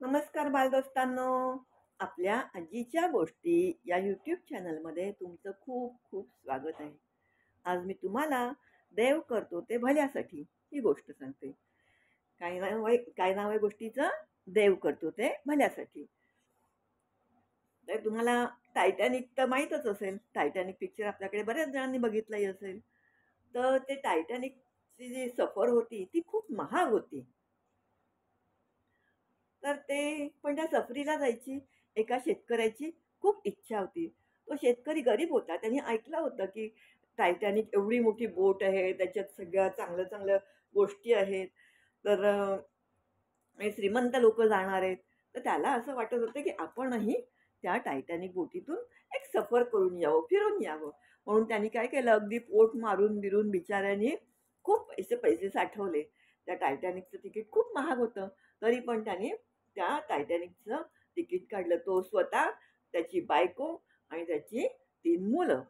नमस्कार बालदोस्तांनो. आपल्या आजीच्या गोष्टी या यूट्यूब चॅनलमध्ये तुमचं खूप खूप स्वागत आहे. आज मी तुम्हाला देव करतो ते भल्यासाठी ही गोष्ट सांगते. काय नाव आहे गोष्टीचं? देव करतो ते भल्यासाठी. तर तुम्हाला टायटॅनिक तर माहीतच असेल. टायटॅनिक पिक्चर आपल्याकडे बऱ्याच जणांनी बघितलाही असेल. तर ते टायटॅनिकची जी सफर होती ती खूप महाग होती. तर ते पण त्या सफरीला जायची एका शेतकऱ्याची खूप इच्छा होती. तो शेतकरी गरीब होता. त्याने ऐकलं होतं, की टायटॅनिक एवढी मोठी बोट आहे, त्याच्यात सगळ्या चांगल्या-चांगल्या गोष्टी आहेत. तर आणि श्रीमंत लोकं जाणार आहेत. तर त्याला असं वाटत होतं, की आपणही त्या टायटॅनिक बोटीतून एक सफर करून यावं, फिरून यावं. म्हणून त्यांनी काय केलं, अगदी पोट मारून-बिरून बिचाऱ्याने खूप पैसे पैसे साठवले. त्या टायटॅनिकचं तिकीट खूप महाग होतं. तरी पण त्याने त्या टायटॅनिकचं तिकीट काढलं. तो स्वतः, त्याची बायको आणि त्याची 3 मुलं.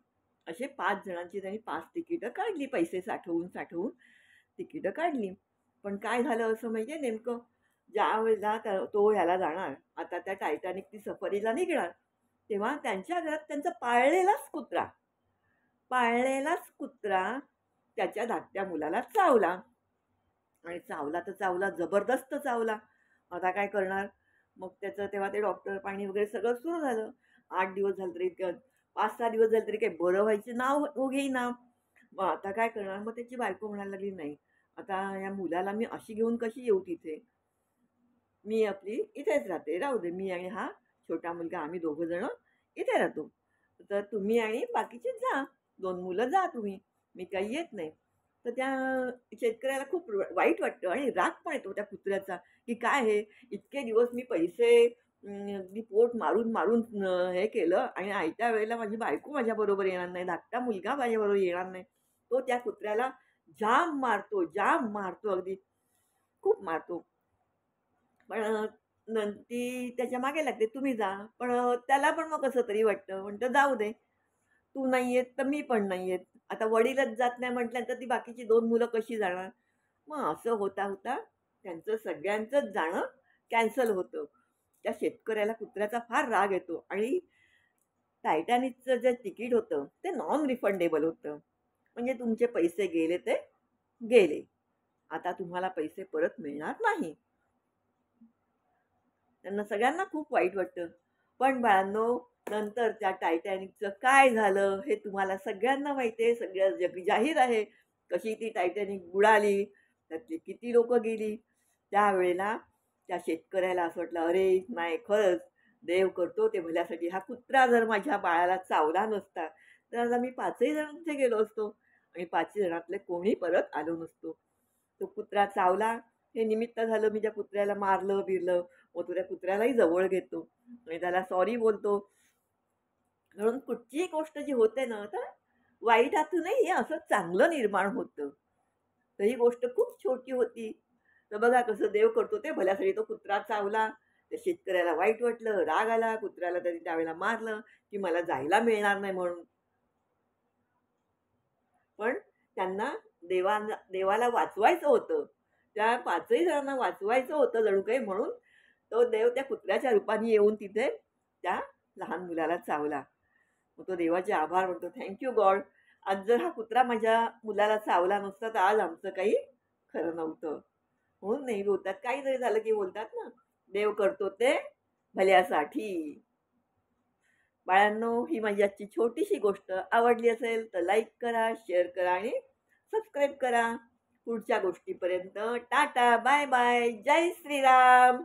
असे 5 जणांची त्यांनी 5 तिकीटं काढली. पैसे साठवून तिकीटं काढली. पण काय झालं असं माहिती नेमकं? ज्यावेळेला तो ह्याला जाणार, आता त्या टायटॅनिक ती सफरीला निघणार, तेव्हा त्यांच्या घरात त्यांचा पाळलेलाच कुत्रा त्याच्या धाकट्या मुलाला चावला. आणि चावला तर चावला, जबरदस्त चावला. आता काय करणार? मग त्याचं तेव्हा ते डॉक्टर पाणी वगैरे सगळं सुरू झालं. 8 दिवस झाले तरी 5-6 दिवस झाले तरी काही बरं व्हायचं नाव घेईना. मग आता काय करणार? मग त्याची बायको म्हणायला लागली, "नाही, आता या मुलाला मी अशी घेऊन कशी येऊ तिथे? मी आपली इथेच राहते. राहू दे. मी आणि हा छोटा मुलगा आम्ही दोघं जण इथे राहतो. तर तुम्ही आणि बाकीचे जा. 2 मुलं जा तुम्ही. मी काही येत नाही." तर त्या शेतकऱ्याला खूप वाईट वाटतं आणि राग पण येतो त्या कुत्र्याचा, की काय हे इतके दिवस मी पैसे अगदी पोट मारून हे केलं आणि आयत्या वेळेला माझी बायको माझ्याबरोबर येणार नाही, धाकटा मुलगा माझ्याबरोबर येणार नाही. तो त्या कुत्र्याला जाम मारतो अगदी खूप मारतो. पण ती त्याच्या मागे लागते, "तुम्ही जा." पण त्याला पण मग कसं तरी वाटतं. म्हणतो, "जाऊ दे. तू नाही येत तर मी पण नाही येत." आता वडीलच जात नाही म्हटल्यानंतर ती बाकीची 2 मुलं कशी जाणार? मग असं होता त्यांचं सगळ्यांचंच जाणं कॅन्सल होतं. त्या शेतकऱ्याला कुत्र्याचा फार राग येतो आणि टायटॅनिकचं जे तिकीट होतं, ते नॉन रिफंडेबल होतं. म्हणजे तुमचे पैसे गेले ते गेले. आता तुम्हाला पैसे परत मिळणार नाही. त्यांना सगळ्यांना खूप वाईट वाटतं. पण बाळांनो, नंतर त्या टायटॅनिकचं काय झालं हे तुम्हाला सगळ्यांना माहिती आहे. सगळं जग जाहीर आहे. कशी ती टायटॅनिक बुडाली, त्यातली किती लोकं गेली. त्यावेळेला त्या शेतकऱ्याला असं वाटलं, "अरे नाही, खरंच देव करतो ते भल्यासाठी. हा कुत्रा जर माझ्या बाळाला चावला नसता, तर आज आम्ही 5ही जण तिथे गेलो असतो आणि 5ही जणातले कोणी परत आलो नसतो." तो कुत्रा चावला, हे निमित्त झालं. मी त्या कुत्र्याला मारलं-बिरलं. मग तो त्या कुत्र्यालाही जवळ घेतो आणि त्याला सॉरी बोलतो. म्हणून कुठचीही गोष्ट जी होते ना, तर वाईटातूनही हे असं चांगलं निर्माण होतं. तर ही गोष्ट खूप छोटी होती. तर बघा कसं देव करतो ते भल्यासाठी. तो कुत्रा चावला, त्या शेतकऱ्याला वाईट वाटलं, राग आला. कुत्र्याला त्यांनी त्यावेळेला मारलं, की मला जायला मिळणार नाही म्हणून. पण त्यांना देवाला वाचवायचं होतं. त्या 5ही जणांना वाचवायचं होतं जणू काही म्हणून तो देव त्या कुत्र्याच्या रूपाने येऊन तिथे त्या लहान मुलाला चावला. मग तो देवाचे आभार मानतो, "थँक गॉड. आज जर हा कुत्रा माझ्या मुलाला चावला नसता, तर आज आमचं काही खरं नव्हतं." म्हणून नेहमी बोलतात, काही जरी झालं की बोलतात ना, "देव करतो ते भल्यासाठी." बाळांनो, ही माझी आजची छोटीशी गोष्ट आवडली असेल तर लाईक करा, शेअर करा आणि सबस्क्राईब करा. पुढच्या गोष्टीपर्यंत टाटा, बाय बाय, जय श्रीराम.